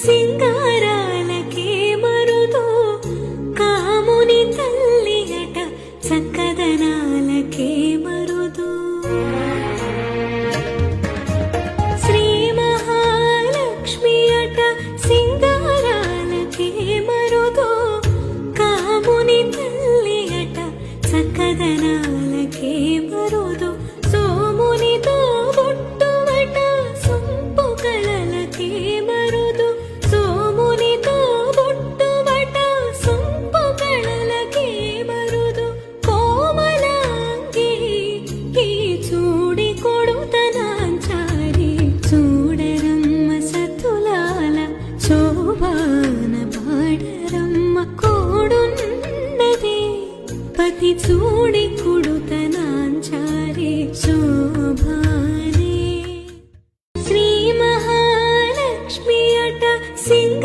సింగారాలకే మరుదు కాముని తల్లి అట చక్కదనాలకే మరుదు శ్రీ మహాలక్ష్మి అట సింగారాలకే మరుదు కాముని తల్లి అట చక్కదనాలకే మరుదు సోమునితో బొట్టువట సొంపు కళలకే మరుదు సోమునితో బొట్టువట సొంపు కళలకే మరుదు కోమలాంగి ఈ చూడి కొడుతనాంచారి చూడరమ్మ సతులాల శోభాన పాడరమ్మ కోడున్నది పతి చూడి కొడుతనాంచారి శోభానే శ్రీ మహాలక్ష్మి అట సింగ